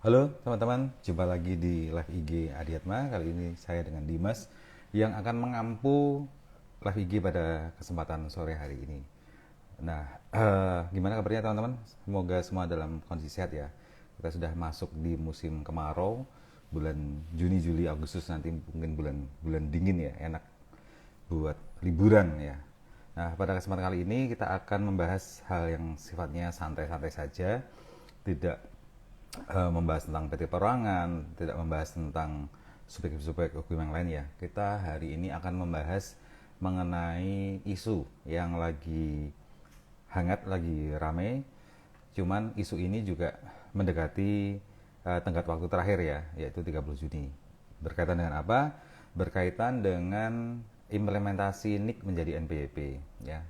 Halo teman-teman, jumpa lagi di live IG Adiatma. Kali ini saya dengan Dimas yang akan mengampu live IG pada kesempatan sore hari ini. Nah, gimana kabarnya teman-teman? Semoga semua dalam kondisi sehat ya. Kita sudah masuk di musim kemarau, bulan Juni, Juli, Agustus nanti mungkin bulan bulan dingin ya, enak buat liburan ya. Nah, pada kesempatan kali ini kita akan membahas hal yang sifatnya santai-santai saja, tidak membahas tentang PT Perorangan, tidak membahas tentang subjek-subjek hukum yang lain ya. Kita hari ini akan membahas mengenai isu yang lagi hangat, lagi rame. Cuman isu ini juga mendekati tenggat waktu terakhir ya, yaitu 30 Juni. Berkaitan dengan apa? Berkaitan dengan implementasi NIK menjadi NPWP ya.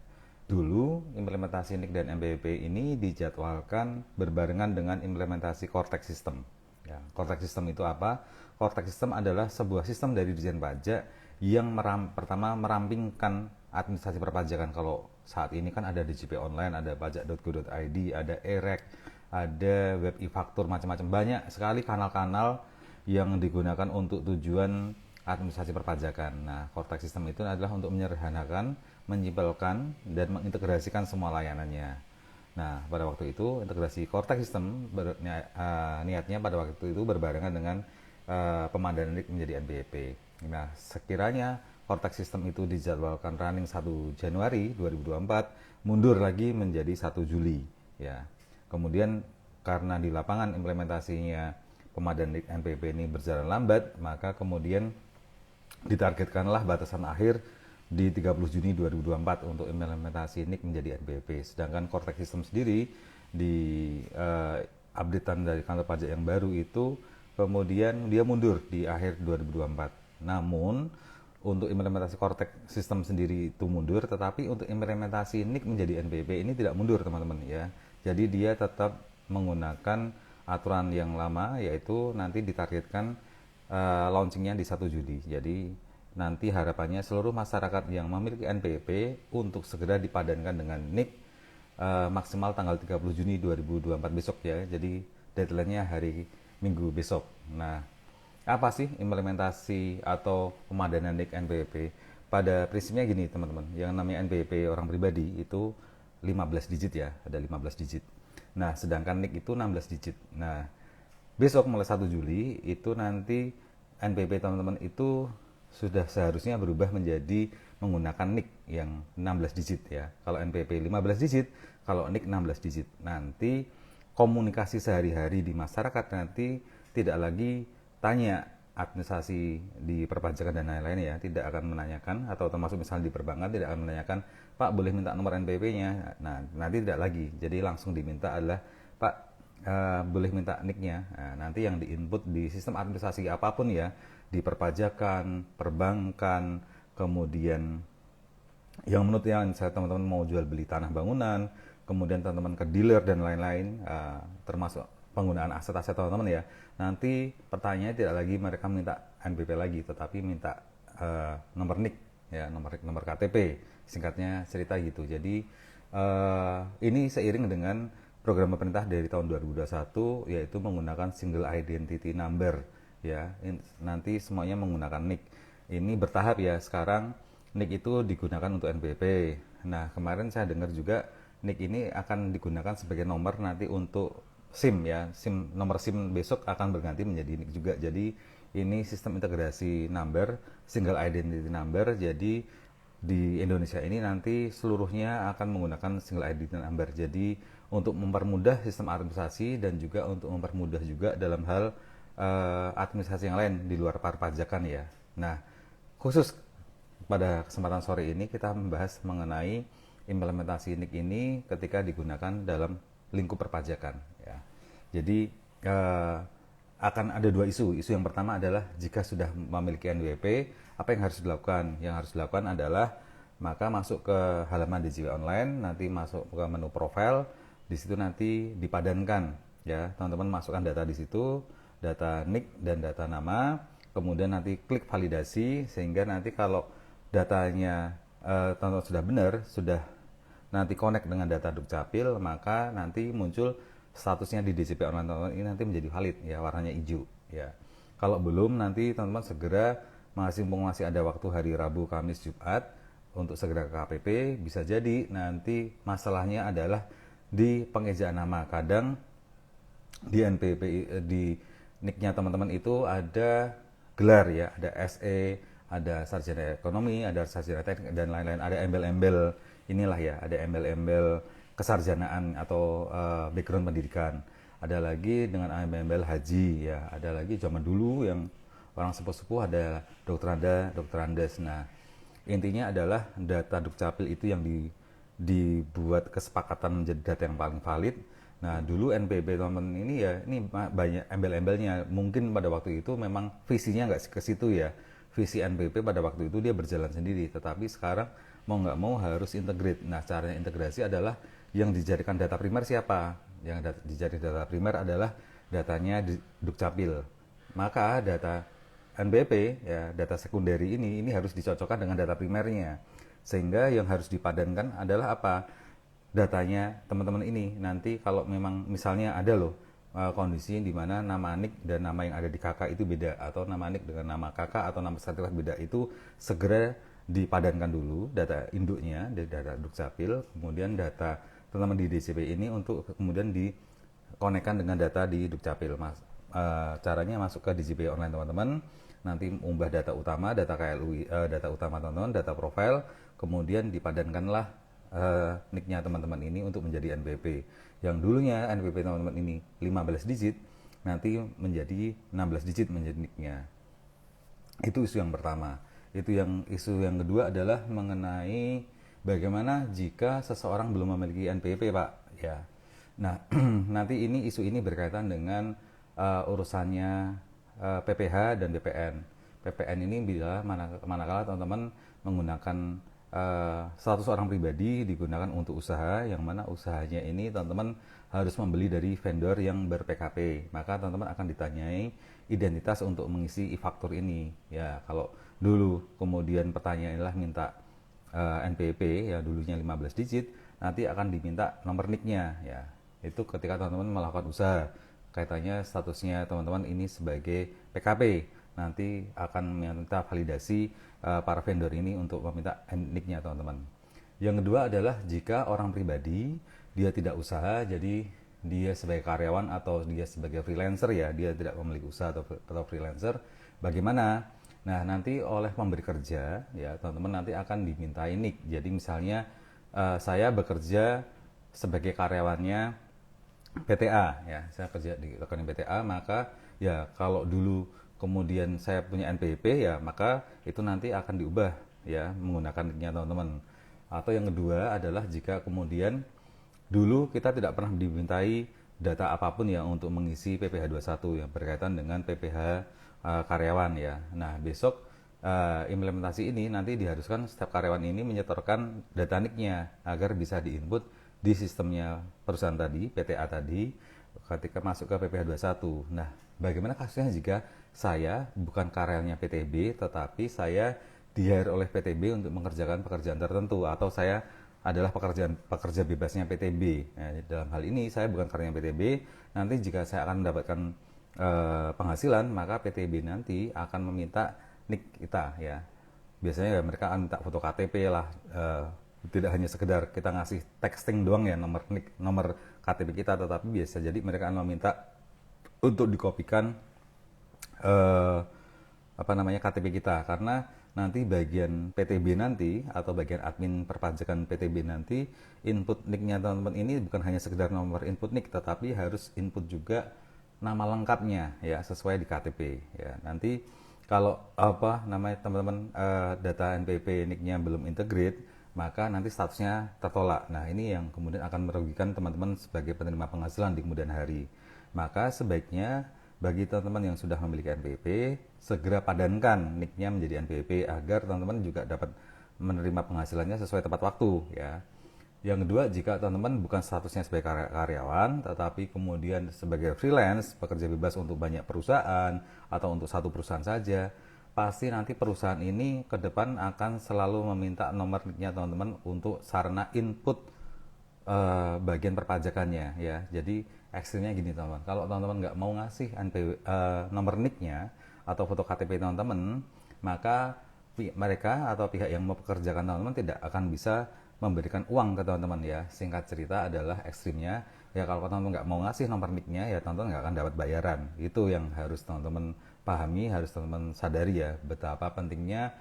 Dulu implementasi NIK dan NPWP ini dijadwalkan berbarengan dengan implementasi Cortex System. Ya, Cortex System itu apa? Cortex System adalah sebuah sistem dari Dijen Pajak yang pertama merampingkan administrasi perpajakan. Kalau saat ini kan ada DJP online, ada pajak.go.id, ada EREK, ada web e-faktur, macam-macam, banyak sekali kanal-kanal yang digunakan untuk tujuan administrasi perpajakan. Nah, Cortex System itu adalah untuk menyederhanakan, menyimpelkan, dan mengintegrasikan semua layanannya. Nah, pada waktu itu integrasi Cortex System niatnya pada waktu itu berbarengan dengan pemandangan menjadi NPWP. Nah, sekiranya Cortex System itu dijadwalkan running 1 Januari 2024, mundur lagi menjadi 1 Juli ya. Kemudian karena di lapangan implementasinya pemadaan NPWP ini berjalan lambat, maka kemudian ditargetkanlah batasan akhir di 30 Juni 2024 untuk implementasi NIK menjadi NPWP. Sedangkan Cortex System sendiri di updatean dari kantor pajak yang baru itu kemudian dia mundur di akhir 2024. Namun untuk implementasi Cortex System sendiri itu mundur, tetapi untuk implementasi NIK menjadi NPWP ini tidak mundur teman-teman ya. Jadi dia tetap menggunakan aturan yang lama, yaitu nanti ditargetkan launchingnya di 1 Juli. Jadi nanti harapannya seluruh masyarakat yang memiliki NPWP untuk segera dipadankan dengan NIK maksimal tanggal 30 Juni 2024 besok ya. Jadi deadline-nya hari Minggu besok. Nah, apa sih implementasi atau pemadanan NIK NPWP? Pada prinsipnya gini teman-teman, yang namanya NPWP orang pribadi itu 15 digit ya, ada 15 digit. Nah, sedangkan NIK itu 16 digit. Nah, besok mulai 1 Juli itu nanti NPWP teman-teman itu sudah seharusnya berubah menjadi menggunakan NIK yang 16 digit ya. Kalau NPWP 15 digit, kalau NIK 16 digit. Nanti komunikasi sehari-hari di masyarakat nanti tidak lagi tanya administrasi di perpajakan dan lain-lain ya, tidak akan menanyakan, atau termasuk misalnya di perbankan tidak akan menanyakan, Pak boleh minta nomor NPWP-nya. Nah, nanti tidak lagi. Jadi langsung diminta adalah, Pak boleh minta NIK-nya. Nah, nanti yang diinput di sistem administrasi apapun ya, di perpajakan, perbankan, kemudian yang menurut yang saya teman-teman mau jual beli tanah bangunan, kemudian teman-teman ke dealer dan lain-lain, termasuk penggunaan aset-aset teman-teman ya. Nanti pertanyaannya tidak lagi mereka minta NPWP lagi, tetapi minta nomor NIK ya, nomor KTP, singkatnya cerita gitu. Jadi ini seiring dengan program pemerintah dari tahun 2021, yaitu menggunakan single identity number ya. Nanti semuanya menggunakan NIK. Ini bertahap ya. Sekarang NIK itu digunakan untuk NPWP. Nah, kemarin saya dengar juga NIK ini akan digunakan sebagai nomor nanti untuk SIM ya. Nomor SIM besok akan berganti menjadi NIK juga. Jadi ini sistem integrasi number, single identity number. Jadi di Indonesia ini nanti seluruhnya akan menggunakan single identity number. Jadi untuk mempermudah sistem administrasi dan juga untuk mempermudah juga dalam hal administrasi yang lain di luar perpajakan ya. Nah, khusus pada kesempatan sore ini kita membahas mengenai implementasi NIK ini ketika digunakan dalam lingkup perpajakan ya. Jadi akan ada dua isu. Isu yang pertama adalah jika sudah memiliki NWP, apa yang harus dilakukan? Yang harus dilakukan adalah maka masuk ke halaman DJP online, nanti masuk ke menu profile, di situ nanti dipadankan ya, teman-teman masukkan data di situ, data NIK dan data nama, kemudian nanti klik validasi sehingga nanti kalau datanya teman-teman sudah benar, sudah nanti connect dengan data Dukcapil, maka nanti muncul statusnya di DJP online teman-teman ini nanti menjadi valid ya, warnanya hijau ya. Kalau belum, nanti teman-teman segera masih ada waktu hari Rabu, Kamis, Jumat untuk segera ke KPP. Bisa jadi nanti masalahnya adalah di pengejaan nama. Kadang di NPP, di nicknya teman-teman itu ada gelar ya, ada SE, ada sarjana ekonomi, ada sarjana teknik dan lain-lain, ada embel-embel inilah ya, ada embel-embel kesarjanaan atau background pendidikan. Ada lagi dengan embel-embel haji ya, ada lagi zaman dulu yang orang sepuh-sepuh ada dokteranda, dokterandes. Nah, intinya adalah data Dukcapil itu yang dibuat kesepakatan menjadi data yang paling valid. Nah, dulu NPB teman-teman ini ya, ini banyak embel-embelnya. Mungkin pada waktu itu memang visinya nggak ke situ ya. Visi NPP pada waktu itu dia berjalan sendiri, tetapi sekarang mau nggak mau harus integrate. Nah, caranya integrasi adalah yang dijadikan data primer siapa? Yang dijadikan data primer adalah datanya di Dukcapil. Maka data NPP ya, data sekunderi ini harus dicocokkan dengan data primernya. Sehingga yang harus dipadankan adalah apa? Datanya teman-teman ini. Nanti kalau memang misalnya ada loh kondisi di mana nama NIK dan nama yang ada di KK itu beda, atau nama NIK dengan nama KK atau nama sertifikat beda, itu segera dipadankan dulu data induknya dari data Dukcapil, kemudian data teman-teman di DCP ini untuk kemudian dikonekkan dengan data di Dukcapil. Caranya masuk ke DJP online teman-teman, nanti unggah data utama, data KLU, data utama teman-teman, data profile, kemudian dipadankanlah nicknya teman-teman ini untuk menjadi NPP. Yang dulunya NPP teman-teman ini 15 digit, nanti menjadi 16 digit menjadi nicknya. Itu isu yang pertama. Isu yang kedua adalah mengenai bagaimana jika seseorang belum memiliki NPP, Pak. Ya. Nah, nanti isu ini berkaitan dengan urusannya PPH dan BPN. PPN ini bila manakala teman-teman menggunakan status orang pribadi digunakan untuk usaha, yang mana usahanya ini teman-teman harus membeli dari vendor yang ber-PKP. Maka teman-teman akan ditanyai identitas untuk mengisi e-faktur ini. Ya, kalau dulu kemudian pertanyaannya minta NPP ya, dulunya 15 digit, nanti akan diminta nomor NIK-nya ya. Itu ketika teman-teman melakukan usaha, kaitannya statusnya teman-teman ini sebagai PKP, nanti akan meminta validasi para vendor ini untuk meminta NIK-nya teman-teman. Yang kedua adalah jika orang pribadi dia tidak usaha, jadi dia sebagai karyawan atau dia sebagai freelancer ya, dia tidak memiliki usaha atau freelancer, bagaimana? Nah, nanti oleh pemberi kerja ya teman-teman nanti akan dimintai NIK. Jadi misalnya saya bekerja sebagai karyawannya PTA ya, saya kerja di rekening PTA, maka ya kalau dulu kemudian saya punya NPP ya, maka itu nanti akan diubah ya menggunakan nicknya teman-teman. Atau yang kedua adalah jika kemudian dulu kita tidak pernah dimintai data apapun ya untuk mengisi PPh 21 yang berkaitan dengan PPh karyawan ya. Nah, besok implementasi ini nanti diharuskan setiap karyawan ini menyetorkan data nicknya agar bisa diinput di sistemnya perusahaan tadi, PTA tadi, ketika masuk ke PPh 21. Nah, bagaimana kasusnya jika saya bukan karyawannya PTB, tetapi saya di-hire oleh PTB untuk mengerjakan pekerjaan tertentu, atau saya adalah pekerja bebasnya PTB. Nah, dalam hal ini saya bukan karyawan PTB, nanti jika saya akan mendapatkan penghasilan, maka PTB nanti akan meminta NIK kita ya. Biasanya ya mereka akan minta foto KTP lah, tidak hanya sekedar kita ngasih texting doang ya nomor NIK, nomor KTP kita, tetapi biasa jadi mereka akan meminta untuk dikopikan KTP kita, karena nanti bagian PTB nanti atau bagian admin perpajakan PTB nanti input NIK-nya teman-teman ini bukan hanya sekedar nomor input NIK, tetapi harus input juga nama lengkapnya ya sesuai di KTP ya. Nanti kalau teman-teman data NPP NIK-nya belum integrate, maka nanti statusnya tertolak. Nah, ini yang kemudian akan merugikan teman-teman sebagai penerima penghasilan di kemudian hari. Maka sebaiknya bagi teman-teman yang sudah memiliki NPP, segera padankan NIK-nya menjadi NPP agar teman-teman juga dapat menerima penghasilannya sesuai tepat waktu ya. Yang kedua, jika teman-teman bukan statusnya sebagai karyawan, tetapi kemudian sebagai freelance, pekerja bebas untuk banyak perusahaan atau untuk satu perusahaan saja, pasti nanti perusahaan ini ke depan akan selalu meminta nomor NIK-nya teman-teman untuk sarana input bagian perpajakannya ya. Jadi Ekstrimnya gini teman-teman, kalau teman-teman nggak mau ngasih nomor NIK-nya atau foto KTP teman-teman, maka mereka atau pihak yang mau pekerjakan teman-teman tidak akan bisa memberikan uang ke teman-teman ya. Singkat cerita adalah ekstrimnya ya, kalau teman-teman nggak mau ngasih nomor NIK-nya ya teman-teman nggak akan dapat bayaran. Itu yang harus teman-teman pahami, harus teman-teman sadari ya, betapa pentingnya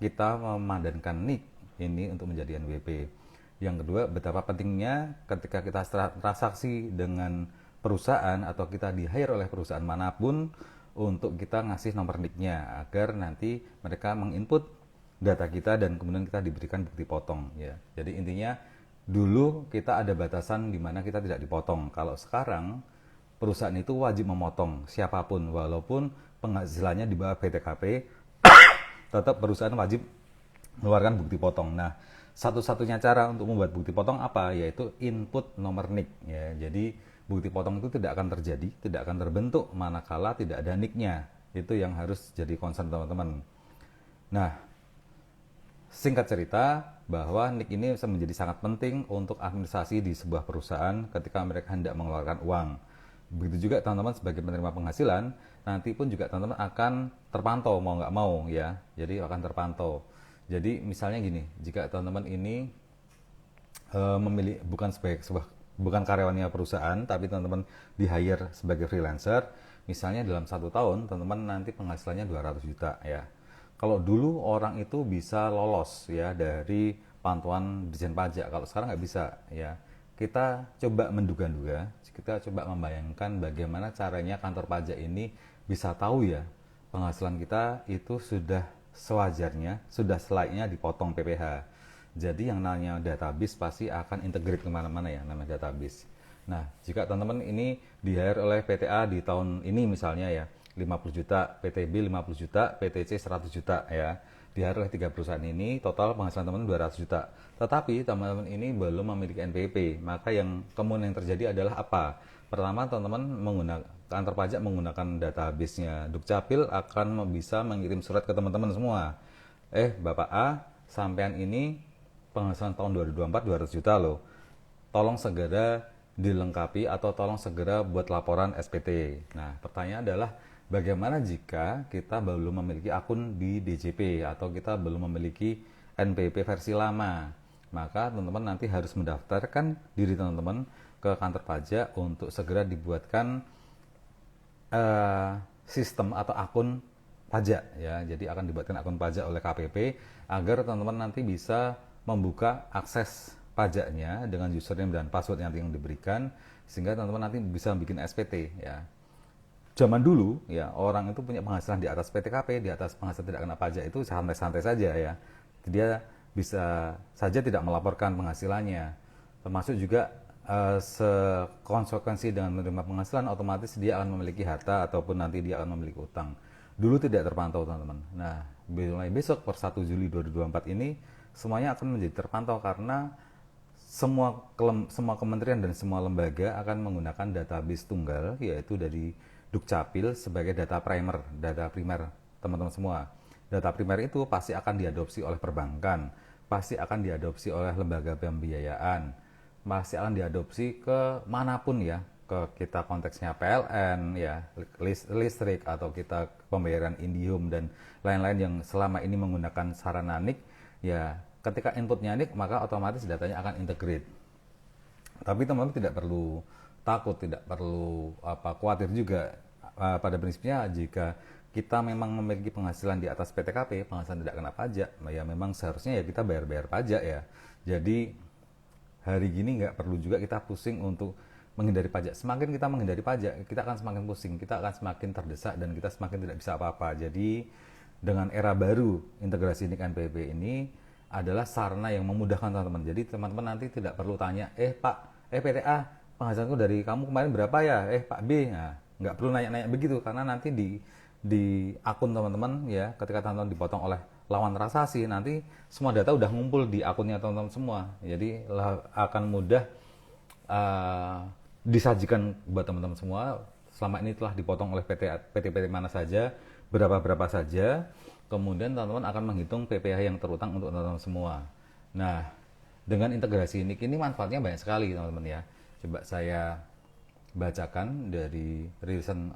kita memadankan NIK ini untuk menjadi NWP. Yang kedua, betapa pentingnya ketika kita transaksi dengan perusahaan atau kita di-hire oleh perusahaan manapun untuk kita ngasih nomor NIK-nya agar nanti mereka menginput data kita dan kemudian kita diberikan bukti potong ya. Jadi intinya dulu kita ada batasan di mana kita tidak dipotong. Kalau sekarang perusahaan itu wajib memotong siapapun walaupun penghasilannya di bawah PTKP, tetap perusahaan wajib mengeluarkan bukti potong. Nah, satu-satunya cara untuk membuat bukti potong apa? Yaitu input nomor NIK ya. Jadi bukti potong itu tidak akan terjadi, tidak akan terbentuk manakala tidak ada NIK-nya. Itu yang harus jadi concern teman-teman. Nah, singkat cerita bahwa NIK ini menjadi sangat penting untuk administrasi di sebuah perusahaan ketika mereka hendak mengeluarkan uang. Begitu juga teman-teman sebagai penerima penghasilan, nanti pun juga teman-teman akan terpantau mau nggak mau ya. Jadi akan terpantau. Jadi misalnya gini, jika teman-teman ini memilih bukan karyawannya perusahaan, tapi teman-teman di hire sebagai freelancer, misalnya dalam 1 tahun teman-teman nanti penghasilannya 200 juta ya. Kalau dulu orang itu bisa lolos ya dari pantauan Ditjen Pajak, kalau sekarang nggak bisa ya. Kita coba menduga-duga, kita coba membayangkan bagaimana caranya kantor pajak ini bisa tahu ya penghasilan kita itu sudah sewajarnya, sudah selainnya dipotong PPh. Jadi yang namanya database pasti akan integrate kemana-mana ya, namanya database. Nah, jika teman-teman ini di-hire oleh PTA di tahun ini misalnya ya, 50 juta, PTB 50 juta, PTC 100 juta ya. Di-hire oleh 3 perusahaan ini, total penghasilan teman-teman 200 juta. Tetapi teman-teman ini belum memiliki NPWP, maka yang kemudian yang terjadi adalah apa? Pertama, teman-teman menggunakan kantor pajak menggunakan database-nya Dukcapil akan bisa mengirim surat ke teman-teman semua. Bapak A, sampean ini penghasilan tahun 2024 200 juta loh. Tolong segera dilengkapi atau tolong segera buat laporan SPT. Nah, pertanyaan adalah bagaimana jika kita belum memiliki akun di DJP atau kita belum memiliki NPWP versi lama? Maka teman-teman nanti harus mendaftarkan diri teman-teman ke kantor pajak untuk segera dibuatkan sistem atau akun pajak ya. Jadi akan dibuatkan akun pajak oleh KPP agar teman-teman nanti bisa membuka akses pajaknya dengan username dan password yang diberikan, sehingga teman-teman nanti bisa bikin SPT ya. Zaman dulu ya, orang itu punya penghasilan di atas PTKP, di atas penghasilan tidak kena pajak itu santai-santai saja ya. Dia bisa saja tidak melaporkan penghasilannya. Termasuk juga sekonsekuensi dengan menerima penghasilan, otomatis dia akan memiliki harta ataupun nanti dia akan memiliki utang. Dulu tidak terpantau teman-teman. Nah, mulai besok per 1 Juli 2024 ini semuanya akan menjadi terpantau karena semua kementerian dan semua lembaga akan menggunakan database tunggal, yaitu dari Dukcapil sebagai data primer teman-teman semua. Data primer itu pasti akan diadopsi oleh perbankan, pasti akan diadopsi oleh lembaga pembiayaan, masih akan diadopsi ke manapun ya, ke kita konteksnya PLN ya, listrik atau kita pembayaran Indihome dan lain-lain yang selama ini menggunakan sarana NIK ya. Ketika inputnya NIK maka otomatis datanya akan integrate. Tapi teman-teman tidak perlu takut, tidak perlu khawatir juga. Pada prinsipnya jika kita memang memiliki penghasilan di atas PTKP, penghasilan tidak kena pajak, ya memang seharusnya ya kita bayar pajak ya. Jadi hari gini nggak perlu juga kita pusing untuk menghindari pajak. Semakin kita menghindari pajak, kita akan semakin pusing, kita akan semakin terdesak dan kita semakin tidak bisa apa-apa. Jadi dengan era baru integrasi NIK NPWP ini adalah sarana yang memudahkan teman-teman. Jadi teman-teman nanti tidak perlu tanya, Pak, PTA, penghasilanku dari kamu kemarin berapa ya? Pak B, nah, nggak perlu nanya-nanya begitu karena nanti di akun teman-teman ya, ketika teman-teman dipotong oleh lawan transaksi, nanti semua data udah ngumpul di akunnya teman-teman semua. Jadi akan mudah disajikan buat teman-teman semua. Selama ini telah dipotong oleh PT mana saja, berapa saja. Kemudian teman-teman akan menghitung PPh yang terutang untuk teman-teman semua. Nah, dengan integrasi NIK ini manfaatnya banyak sekali teman-teman ya. Coba saya bacakan dari rilisan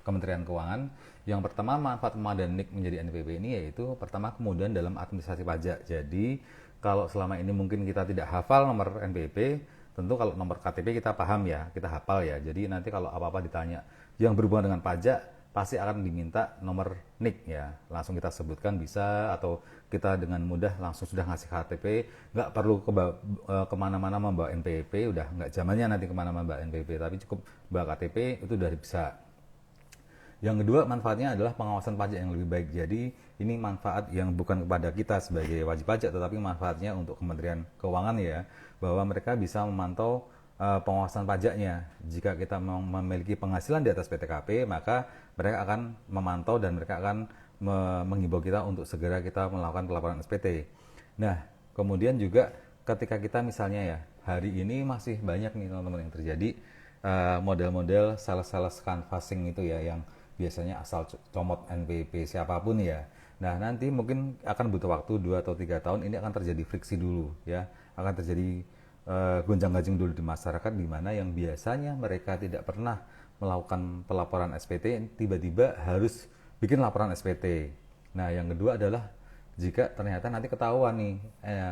Kementerian Keuangan. Yang pertama, manfaat pemandahan NIK menjadi NPWP ini yaitu pertama kemudahan dalam administrasi pajak. Jadi kalau selama ini mungkin kita tidak hafal nomor NPWP, tentu kalau nomor KTP kita paham ya, kita hafal ya. Jadi nanti kalau apa-apa ditanya yang berhubungan dengan pajak, pasti akan diminta nomor NIK ya. Langsung kita sebutkan bisa, atau kita dengan mudah langsung sudah ngasih KTP, nggak perlu kemana-mana membawa NPWP, udah nggak zamannya nanti kemana-mana membawa NPWP, tapi cukup bawa KTP itu udah bisa. Yang kedua, manfaatnya adalah pengawasan pajak yang lebih baik. Jadi ini manfaat yang bukan kepada kita sebagai wajib pajak, tetapi manfaatnya untuk Kementerian Keuangan ya, bahwa mereka bisa memantau pengawasan pajaknya. Jika kita memiliki penghasilan di atas PTKP, maka mereka akan memantau dan mereka akan menghimbau kita untuk segera kita melakukan pelaporan SPT. Nah, kemudian juga ketika kita misalnya ya, hari ini masih banyak nih teman-teman yang terjadi model-model sales-sales canvassing itu ya, yang biasanya asal comot NPWP siapapun ya. Nah, nanti mungkin akan butuh waktu 2 atau 3 tahun, ini akan terjadi friksi dulu ya, akan terjadi gonjang-ganjing dulu di masyarakat, di mana yang biasanya mereka tidak pernah melakukan pelaporan SPT tiba-tiba harus bikin laporan SPT. Nah, yang kedua adalah jika ternyata nanti ketahuan nih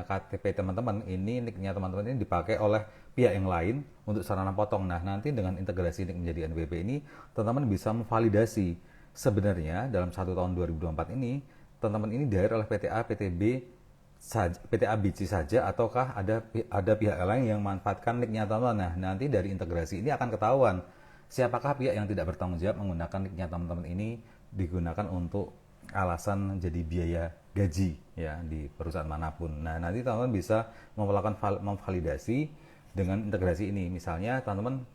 KTP teman-teman ini, NIK-nya teman-teman ini dipakai oleh pihak yang lain untuk sarana potong. Nah, nanti dengan integrasi NIK menjadi NPWP ini, teman-teman bisa memvalidasi sebenarnya dalam 1 tahun 2024 ini, teman-teman ini di-hire oleh PTA, PTB saja, PTA BC saja, ataukah ada pihak lain yang manfaatkan NIK-nya teman-teman. Nah, nanti dari integrasi ini akan ketahuan siapakah pihak yang tidak bertanggung jawab menggunakan NIK-nya teman-teman ini digunakan untuk alasan jadi biaya gaji ya di perusahaan manapun. Nah, nanti teman-teman bisa melakukan memvalidasi dengan integrasi ini. Misalnya teman-teman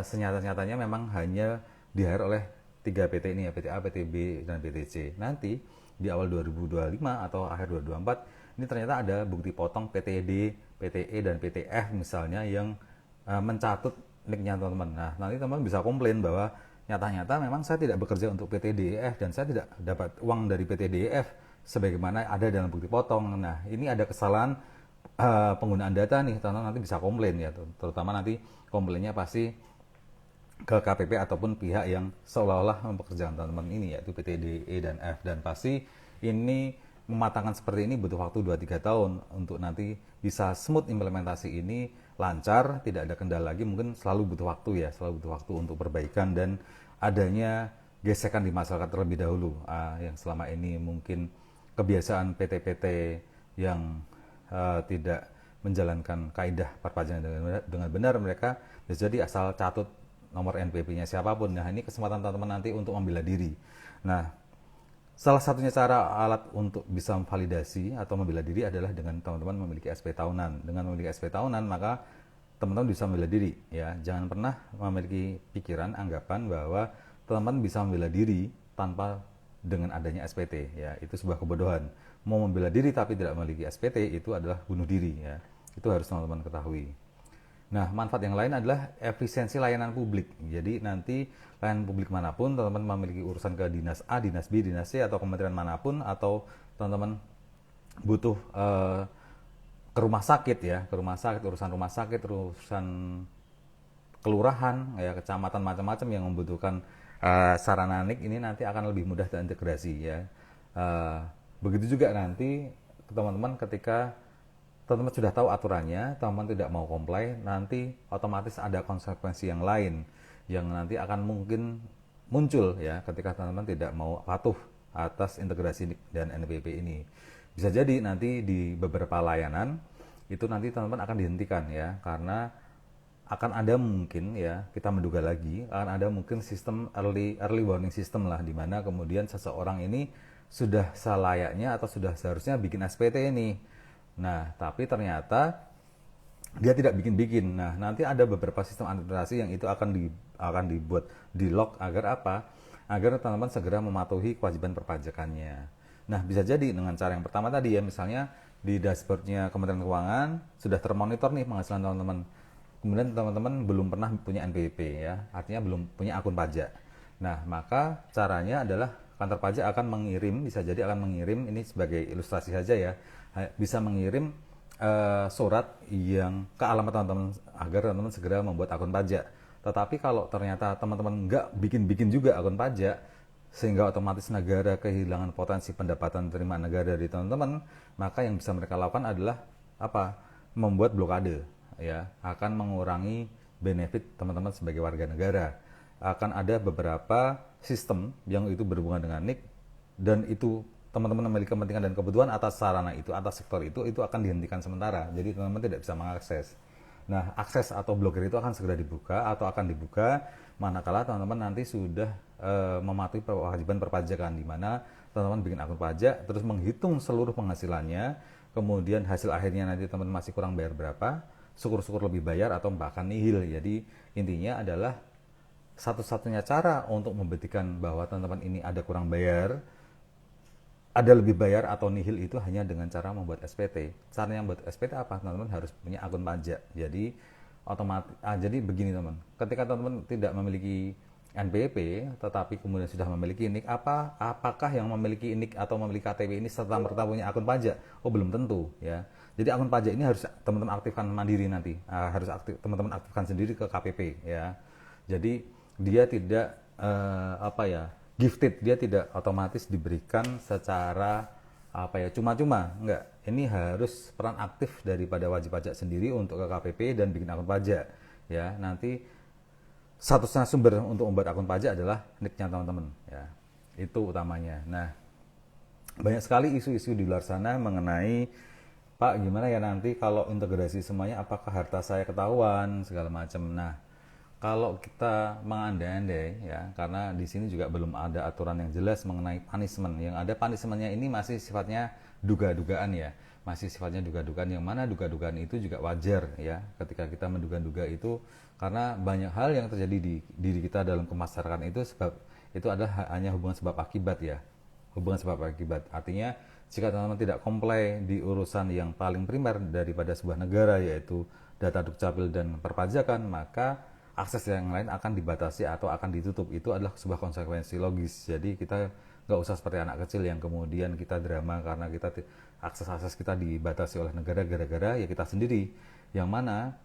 senyata-nyatanya memang hanya di-hire oleh 3 PT ini ya, PTA, PTB, dan PTC. Nanti di awal 2025 atau akhir 2024 ini ternyata ada bukti potong PTD, PTE, dan PTF misalnya yang mencatut NIK-nya teman-teman. Nah, nanti teman-teman bisa komplain bahwa nyata-nyata memang saya tidak bekerja untuk PT DEF dan saya tidak dapat uang dari PT DEF sebagaimana ada dalam bukti potong. Nah, ini ada kesalahan penggunaan data nih, teman-teman nanti bisa komplain ya, terutama nanti komplainnya pasti ke KPP ataupun pihak yang seolah-olah mempekerjakan teman-teman ini, yaitu PT DE dan F, dan pasti ini mematangkan seperti ini butuh waktu 2-3 tahun untuk nanti bisa smooth implementasi ini lancar, tidak ada kendala lagi. Mungkin selalu butuh waktu ya, selalu butuh waktu untuk perbaikan dan adanya gesekan di masyarakat terlebih dahulu yang selama ini mungkin kebiasaan PT-PT yang tidak menjalankan kaidah perpajakan dengan benar, mereka bisa jadi asal catut nomor NPWP-nya siapapun. Nah, ini kesempatan teman-teman nanti untuk membela diri. Nah, salah satunya cara alat untuk bisa memvalidasi atau membela diri adalah dengan teman-teman memiliki SP tahunan. Dengan memiliki SP tahunan, maka teman-teman bisa membela diri ya. Jangan pernah memiliki pikiran, anggapan bahwa teman-teman bisa membela diri tanpa dengan adanya SPT ya. Itu sebuah kebodohan. Mau membela diri tapi tidak memiliki SPT itu adalah bunuh diri ya. Itu harus teman-teman ketahui. Nah, manfaat yang lain adalah efisiensi layanan publik. Jadi nanti layanan publik manapun, teman-teman memiliki urusan ke Dinas A, Dinas B, Dinas C, atau kementerian manapun, atau teman-teman butuh ke rumah sakit ya, ke rumah sakit, urusan rumah sakit, urusan kelurahan, ya, kecamatan, macam-macam yang membutuhkan sarana NIK, ini nanti akan lebih mudah terintegrasi ya. Begitu juga nanti teman-teman ketika teman-teman sudah tahu aturannya, teman-teman tidak mau comply, nanti otomatis ada konsekuensi yang lain yang nanti akan mungkin muncul ya ketika teman-teman tidak mau patuh atas integrasi dan NPWP ini. Bisa jadi nanti di beberapa layanan itu nanti teman-teman akan dihentikan ya, karena akan ada mungkin ya, kita menduga lagi akan ada mungkin sistem early warning system lah, di mana kemudian seseorang ini sudah selayaknya atau sudah seharusnya bikin SPT ini. Nah, tapi ternyata dia tidak bikin-bikin. Nah, nanti ada beberapa sistem administrasi yang itu akan dibuat di lock agar apa? Agar teman-teman segera mematuhi kewajiban perpajakannya. Nah, bisa jadi dengan cara yang pertama tadi ya, misalnya di dashboardnya Kementerian Keuangan sudah termonitor nih penghasilan teman-teman. Kemudian teman-teman belum pernah punya NPWP ya, artinya belum punya akun pajak. Nah, maka caranya adalah kantor pajak akan mengirim, bisa jadi akan mengirim, ini sebagai ilustrasi saja ya, bisa mengirim surat yang ke alamat teman-teman agar teman-teman segera membuat akun pajak. Tetapi kalau ternyata teman-teman nggak bikin-bikin juga akun pajak, sehingga otomatis negara kehilangan potensi pendapatan penerimaan negara dari teman-teman, maka yang bisa mereka lakukan adalah apa? Membuat blokade, ya, akan mengurangi benefit teman-teman sebagai warga negara. Akan ada beberapa sistem yang itu berhubungan dengan NIK, dan itu teman-teman memiliki kepentingan dan kebutuhan atas sarana itu, atas sektor itu akan dihentikan sementara. Jadi teman-teman tidak bisa mengakses. Nah, akses atau blokir itu akan segera dibuka atau akan dibuka manakala teman-teman nanti sudah mematuhi kewajiban perpajakan, di mana teman-teman bikin akun pajak, terus menghitung seluruh penghasilannya, kemudian hasil akhirnya nanti teman-teman masih kurang bayar berapa, syukur-syukur lebih bayar atau bahkan nihil. Jadi intinya adalah satu-satunya cara untuk membuktikan bahwa teman-teman ini ada kurang bayar, ada lebih bayar atau nihil, itu hanya dengan cara membuat SPT. Caranya membuat SPT apa? Teman-teman harus punya akun pajak. Jadi otomatis, jadi begini teman, ketika teman-teman tidak memiliki NPWP tetapi kemudian sudah memiliki NIK, apakah yang memiliki NIK atau memiliki KTP ini serta merta punya akun pajak? Oh, belum tentu, ya. Jadi akun pajak ini harus teman-teman aktifkan mandiri nanti, harus teman-teman aktifkan sendiri ke KPP, ya. Jadi dia tidak gifted, dia tidak otomatis diberikan secara cuma-cuma, enggak. Ini harus peran aktif daripada wajib pajak sendiri untuk ke KPP dan bikin akun pajak, ya. Nanti satu-satunya sumber untuk membuat akun pajak adalah NIK-nya teman-teman, ya. Itu utamanya. Nah, banyak sekali isu-isu di luar sana mengenai, Pak, gimana ya nanti kalau integrasi semuanya, apakah harta saya ketahuan segala macam. Nah, kalau kita mengandai-andai, ya, karena di sini juga belum ada aturan yang jelas mengenai punishment. Yang ada punishmentnya ini masih sifatnya duga-dugaan, ya, masih sifatnya duga-dugaan, yang mana duga-dugaan itu juga wajar, ya, ketika kita menduga-duga itu, karena banyak hal yang terjadi di diri kita dalam kemasyarakatan itu sebab itu adalah hanya hubungan sebab akibat, ya, hubungan sebab akibat. Artinya jika teman-teman tidak comply di urusan yang paling primer daripada sebuah negara, yaitu data dukcapil dan perpajakan, maka akses yang lain akan dibatasi atau akan ditutup. Itu adalah sebuah konsekuensi logis. Jadi kita nggak usah seperti anak kecil yang kemudian kita drama karena kita akses kita dibatasi oleh negara gara-gara ya kita sendiri, yang mana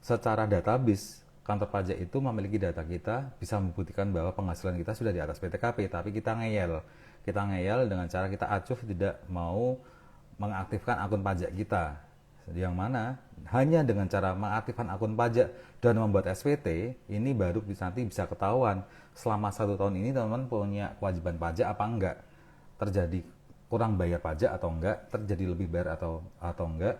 secara database kantor pajak itu memiliki data kita, bisa membuktikan bahwa penghasilan kita sudah di atas PTKP, tapi kita ngeyel dengan cara kita acuh tidak mau mengaktifkan akun pajak kita, yang mana hanya dengan cara mengaktifkan akun pajak dan membuat SPT ini baru nanti bisa ketahuan selama 1 tahun ini teman-teman punya kewajiban pajak apa enggak, terjadi kurang bayar pajak atau enggak, terjadi lebih bayar atau enggak,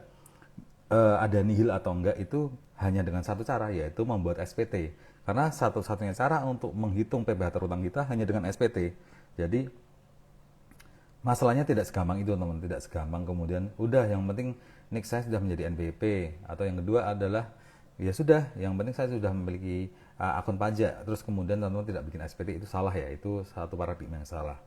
ada nihil atau enggak. Itu hanya dengan satu cara, yaitu membuat SPT, karena satu-satunya cara untuk menghitung PBH terutang kita hanya dengan SPT. Jadi masalahnya tidak segampang itu teman, tidak segampang kemudian udah yang penting NIK saya sudah menjadi NPWP, atau yang kedua adalah ya sudah yang penting saya sudah memiliki akun pajak, terus kemudian teman-teman tidak bikin SPT. Itu salah, ya, itu satu paradigma yang salah.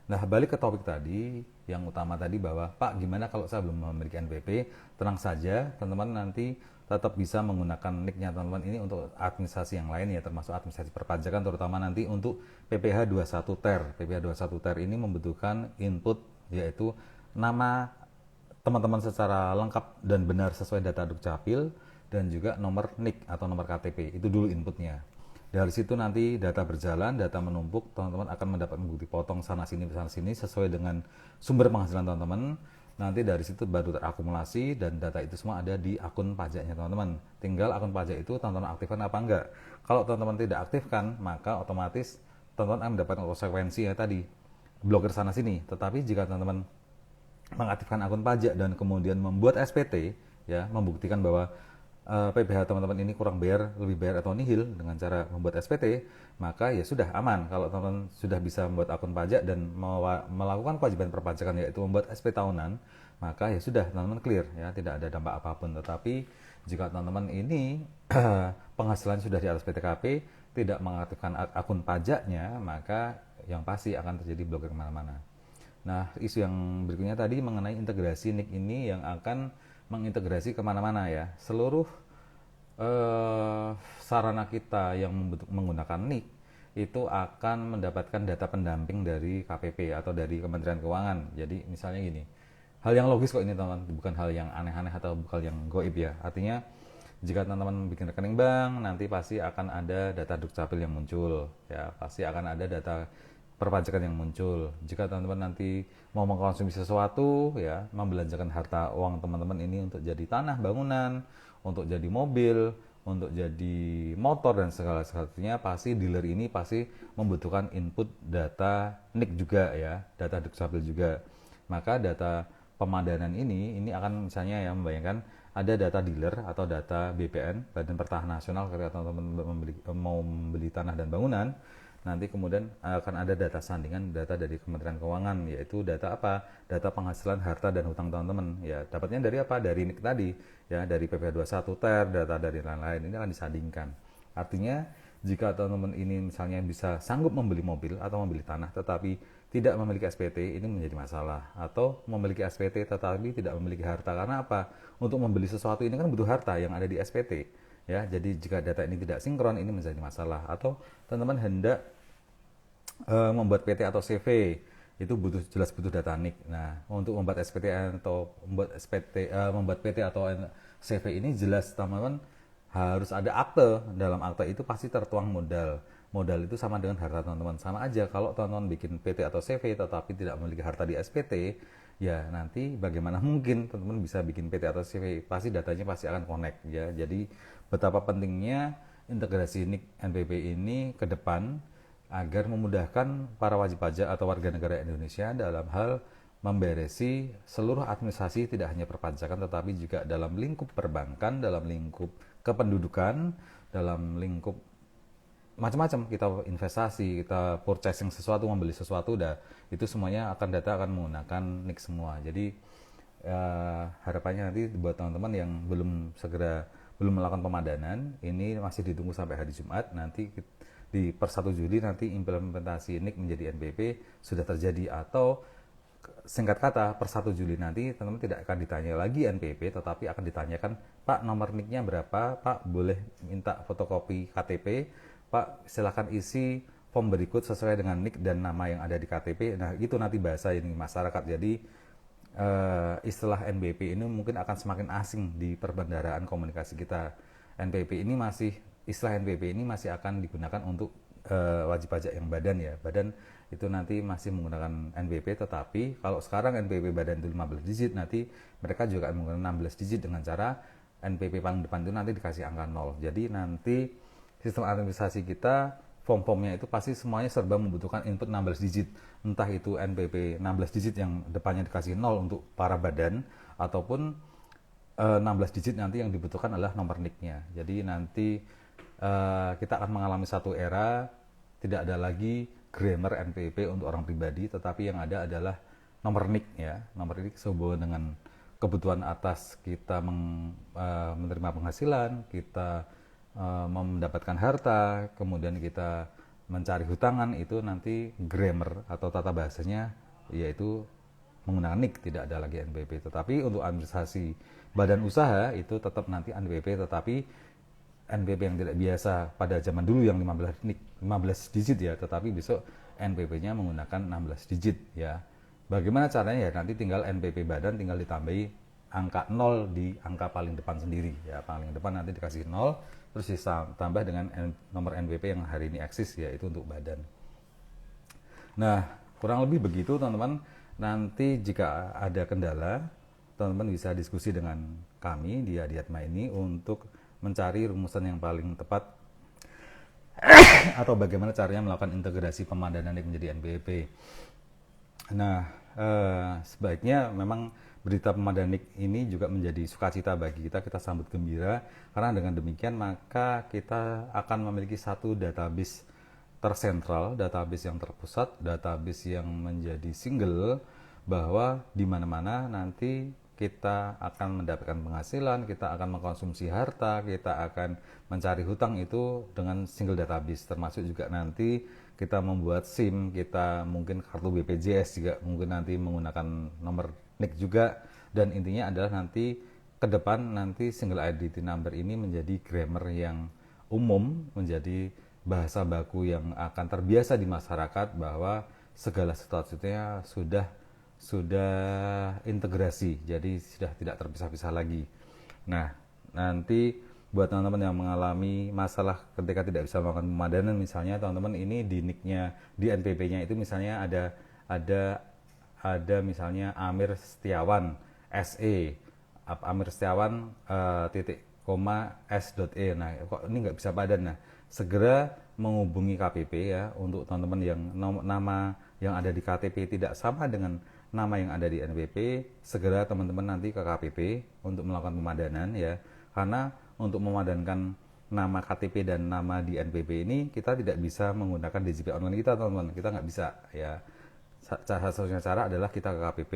Nah, balik ke topik tadi yang utama tadi, bahwa Pak, gimana kalau saya belum memiliki NPWP? Tenang saja, teman-teman nanti tetap bisa menggunakan NIK-nya teman-teman ini untuk administrasi yang lain, ya, termasuk administrasi perpajakan, terutama nanti untuk PPh 21 Ter. PPh 21 Ter ini membutuhkan input, yaitu nama teman-teman secara lengkap dan benar sesuai data dukcapil, dan juga nomor NIK atau nomor KTP. Itu dulu inputnya. Dari situ nanti data berjalan, data menumpuk, teman-teman akan mendapat bukti potong sana sini sesuai dengan sumber penghasilan teman-teman. Nanti dari situ baru terakumulasi dan data itu semua ada di akun pajaknya teman-teman. Tinggal akun pajak itu teman-teman aktifkan apa enggak. Kalau teman-teman tidak aktifkan, maka otomatis teman-teman akan mendapatkan konsekuensi, ya, tadi, blokir sana sini. Tetapi jika teman-teman mengaktifkan akun pajak dan kemudian membuat SPT, ya, membuktikan bahwa PBH teman-teman ini kurang bayar, lebih bayar atau nihil dengan cara membuat SPT, maka ya sudah aman. Kalau teman-teman sudah bisa membuat akun pajak dan melakukan kewajiban perpajakan, yaitu membuat SP tahunan, maka ya sudah teman-teman clear, ya, tidak ada dampak apapun. Tetapi jika teman-teman ini penghasilan sudah di atas PTKP, tidak mengaktifkan akun pajaknya, maka yang pasti akan terjadi blokir kemana-mana. Nah, isu yang berikutnya tadi mengenai integrasi NIK ini yang akan mengintegrasi kemana-mana, ya. Seluruh sarana kita yang menggunakan NIK itu akan mendapatkan data pendamping dari KPP atau dari Kementerian Keuangan. Jadi misalnya gini, hal yang logis kok ini teman-teman, bukan hal yang aneh-aneh atau bukan yang goib ya. Artinya jika teman-teman bikin rekening bank, nanti pasti akan ada data dukcapil yang muncul, ya pasti akan ada data perpajakan yang muncul. Jika teman-teman nanti mau mengkonsumsi sesuatu, ya membelanjakan harta uang teman-teman ini untuk jadi tanah, bangunan, untuk jadi mobil, untuk jadi motor dan segala sesuatunya, pasti dealer ini pasti membutuhkan input data NIK juga ya, data dukcapil juga. Maka data pemadanan ini akan misalnya ya membayangkan ada data dealer atau data BPN, Badan Pertanahan Nasional, ketika teman-teman mau membeli tanah dan bangunan, nanti kemudian akan ada data sandingan, data dari Kementerian Keuangan, yaitu data apa? Data penghasilan harta dan hutang teman-teman. Ya, dapatnya dari apa? Dari NIK tadi, ya dari PP 21 TER, data dari lain-lain, ini akan disandingkan. Artinya, jika teman-teman ini misalnya bisa sanggup membeli mobil atau membeli tanah, tetapi tidak memiliki SPT, ini menjadi masalah. Atau memiliki SPT tetapi tidak memiliki harta. Karena apa? Untuk membeli sesuatu ini kan butuh harta yang ada di SPT. Ya, jadi jika data ini tidak sinkron, ini menjadi masalah. Atau teman-teman hendak membuat PT atau CV, itu jelas butuh data NIK. Nah, untuk membuat SPT atau membuat PT atau CV ini jelas teman-teman harus ada akte. Dalam akte itu pasti tertuang modal. Modal itu sama dengan harta teman-teman. Sama aja kalau teman-teman bikin PT atau CV tetapi tidak memiliki harta di SPT, ya nanti bagaimana mungkin teman-teman bisa bikin PT atau CV? Pasti datanya pasti akan connect ya. Jadi betapa pentingnya integrasi NIK NPWP ini ke depan agar memudahkan para wajib pajak atau warga negara Indonesia dalam hal memberesi seluruh administrasi, tidak hanya perpajakan tetapi juga dalam lingkup perbankan, dalam lingkup kependudukan, dalam lingkup macam-macam. Kita investasi, kita purchasing sesuatu, membeli sesuatu, itu semuanya data akan menggunakan NIK semua. Jadi harapannya nanti buat teman-teman yang belum melakukan pemadanan, ini masih ditunggu sampai hari Jumat. Nanti di per 1 Juli nanti implementasi NIK menjadi NPWP sudah terjadi, atau singkat kata per 1 Juli nanti teman-teman tidak akan ditanya lagi NPWP, tetapi akan ditanyakan, Pak nomor NIK-nya berapa, Pak boleh minta fotokopi KTP, Pak silakan isi form berikut sesuai dengan NIK dan nama yang ada di KTP. Nah itu nanti bahasa ini masyarakat. Jadi istilah NPWP ini mungkin akan semakin asing di perbendaharaan komunikasi kita. Istilah NPWP ini masih akan digunakan untuk wajib pajak yang badan ya. Badan itu nanti masih menggunakan NPWP, tetapi kalau sekarang NPWP badan itu 15 digit, nanti mereka juga akan menggunakan 16 digit dengan cara NPWP paling depan itu nanti dikasih angka 0. Jadi nanti sistem administrasi kita, form-formnya itu pasti semuanya serba membutuhkan input 16 digit. Entah itu NPWP 16 digit yang depannya dikasih 0 untuk para badan, ataupun 16 digit nanti yang dibutuhkan adalah nomor NIK-nya. Jadi nanti kita akan mengalami satu era, tidak ada lagi grammar NPWP untuk orang pribadi, tetapi yang ada adalah nomor NIK ya. Nomor NIK sehubungan dengan kebutuhan atas kita menerima penghasilan, kita mendapatkan harta, kemudian kita mencari hutangan, itu nanti grammar atau tata bahasanya yaitu menggunakan NIK, tidak ada lagi NPWP. Tetapi untuk administrasi badan usaha itu tetap nanti NPWP, tetapi NPWP yang tidak biasa pada zaman dulu yang 15 NIK, 15 digit ya, tetapi besok NPWP-nya menggunakan 16 digit ya. Bagaimana caranya ya, nanti tinggal NPWP badan tinggal ditambahi angka 0 di angka paling depan sendiri ya. Paling depan nanti dikasih 0, terus ditambah dengan nomor NPWP yang hari ini eksis, yaitu untuk badan. Nah, kurang lebih begitu teman-teman. Nanti jika ada kendala, teman-teman bisa diskusi dengan kami di Adiatma ini untuk mencari rumusan yang paling tepat atau bagaimana caranya melakukan integrasi pemadanan menjadi NPWP. Nah, sebaiknya memang berita pemadanan ini juga menjadi sukacita bagi kita, kita sambut gembira, karena dengan demikian maka kita akan memiliki satu database tersentral, database yang terpusat, database yang menjadi single, bahwa di mana-mana nanti kita akan mendapatkan penghasilan, kita akan mengkonsumsi harta, kita akan mencari hutang itu dengan single database. Termasuk juga nanti kita membuat SIM, kita mungkin kartu BPJS juga mungkin nanti menggunakan nomor NIK juga. Dan intinya adalah nanti ke depan nanti single identity number ini menjadi grammar yang umum, menjadi bahasa baku yang akan terbiasa di masyarakat, bahwa segala sesuatunya sudah sudah integrasi, jadi sudah tidak terpisah-pisah lagi. Nah, nanti buat teman-teman yang mengalami masalah ketika tidak bisa melakukan pemadanan, misalnya teman-teman ini di nicknya, di NPP-nya itu misalnya ada ada misalnya Amir Setiawan SE, Amir Setiawan titik koma S.E. Nah, kok ini nggak bisa padan? Nah, segera menghubungi KPP ya, untuk teman-teman yang nama yang ada di KTP tidak sama dengan nama yang ada di NPP, segera teman-teman nanti ke KPP untuk melakukan pemadanan ya. Karena untuk memadankan nama KTP dan nama di NPP ini kita tidak bisa menggunakan DJP online kita, teman-teman. Kita nggak bisa ya. Satu-satunya cara adalah kita ke KPP,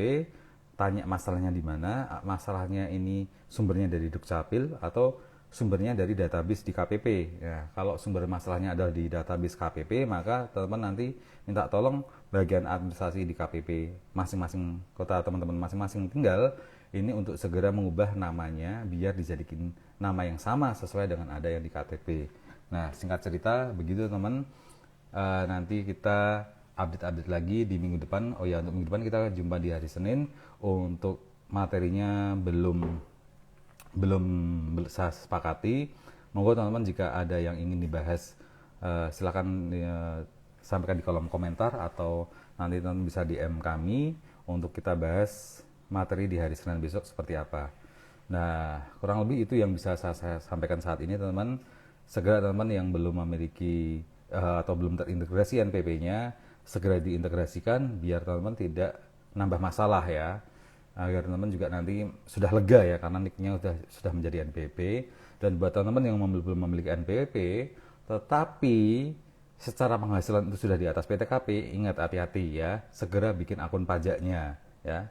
tanya masalahnya di mana, masalahnya ini sumbernya dari Dukcapil atau sumbernya dari database di KPP. Ya, kalau sumber masalahnya adalah di database KPP, maka teman-teman nanti minta tolong bagian administrasi di KPP masing-masing kota teman-teman masing-masing tinggal ini untuk segera mengubah namanya biar dijadikan nama yang sama sesuai dengan ada yang di KTP. Nah, singkat cerita begitu teman. Nanti kita update lagi di minggu depan. Oh ya, untuk minggu depan kita jumpa di hari Senin. Untuk materinya belum saya sepakati. Monggo teman-teman jika ada yang ingin dibahas silakan sampaikan di kolom komentar atau nanti teman-teman bisa DM kami untuk kita bahas materi di hari Senin besok seperti apa. Nah, kurang lebih itu yang bisa saya sampaikan saat ini teman-teman. Segera teman-teman yang belum memiliki atau belum terintegrasi NPP-nya segera diintegrasikan biar teman-teman tidak nambah masalah ya, agar teman-teman juga nanti sudah lega ya karena nicknya sudah menjadi NPP. Dan buat teman-teman yang belum memiliki NPP tetapi secara penghasilan itu sudah di atas PTKP, ingat hati-hati ya, segera bikin akun pajaknya ya.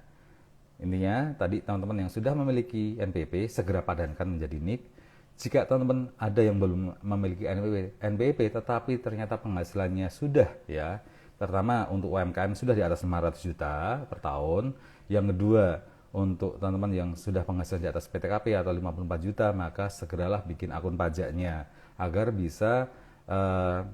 Intinya tadi teman-teman yang sudah memiliki NPP segera padankan menjadi NIK. Jika teman-teman ada yang belum memiliki NPP tetapi ternyata penghasilannya sudah ya, pertama untuk UMKM sudah di atas 500 juta per tahun. Yang kedua untuk teman-teman yang sudah penghasilan di atas PTKP atau 54 juta, maka segeralah bikin akun pajaknya agar bisa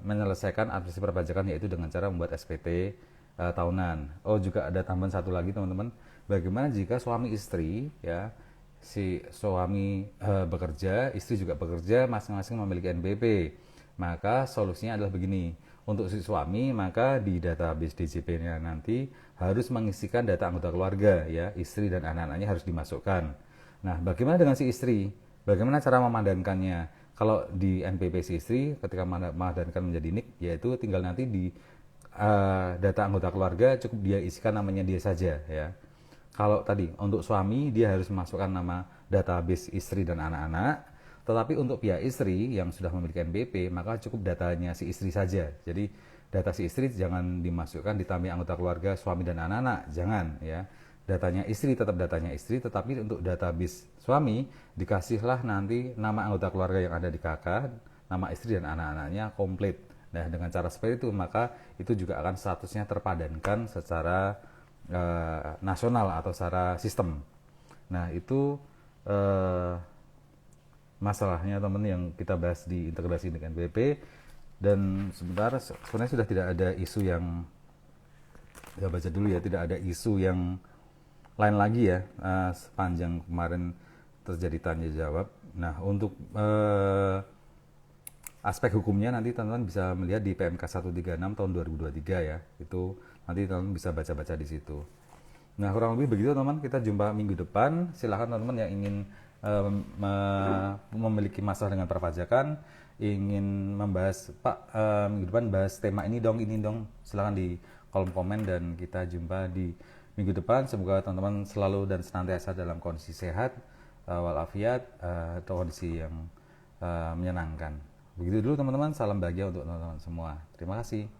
menyelesaikan administrasi perpajakan, yaitu dengan cara membuat SPT tahunan. Oh, juga ada tambahan satu lagi teman-teman. Bagaimana jika suami istri ya, si suami bekerja, istri juga bekerja, masing-masing memiliki NPP? Maka solusinya adalah begini. Untuk si suami, maka di database DJP-nya nanti harus mengisikan data anggota keluarga ya, istri dan anak-anaknya harus dimasukkan. Nah, bagaimana dengan si istri? Bagaimana cara memadankannya? Kalau di NPP si istri ketika memadankan menjadi NIK, yaitu tinggal nanti di data anggota keluarga cukup dia isikan namanya dia saja ya. Kalau tadi untuk suami dia harus memasukkan nama database istri dan anak-anak. Tetapi untuk pihak istri yang sudah memiliki NPP, maka cukup datanya si istri saja. Jadi data si istri jangan dimasukkan ditambah anggota keluarga, suami dan anak-anak, jangan ya. Datanya istri tetap datanya istri, tetapi untuk database suami dikasihlah nanti nama anggota keluarga yang ada di KK, nama istri dan anak-anaknya komplit. Nah, dengan cara seperti itu maka itu juga akan statusnya terpadankan secara nasional atau secara sistem. Nah, itu masalahnya teman yang kita bahas di integrasi dengan NPP. Dan sebenarnya sudah tidak ada isu yang, ya baca dulu ya, tidak ada isu yang lain lagi ya sepanjang kemarin terjadi tanya jawab. Nah, untuk aspek hukumnya nanti teman-teman bisa melihat di PMK 136 tahun 2023 ya, itu nanti teman-teman bisa baca-baca di situ. Nah, kurang lebih begitu teman-teman, kita jumpa minggu depan. Silahkan teman-teman yang ingin memiliki masalah dengan perpajakan, ingin membahas Pak minggu depan bahas tema ini dong, silahkan di kolom komen dan kita jumpa di minggu depan. Semoga teman-teman selalu dan senantiasa dalam kondisi sehat walafiat atau kondisi yang menyenangkan. Begitu dulu teman-teman, salam bahagia untuk teman-teman semua. Terima kasih.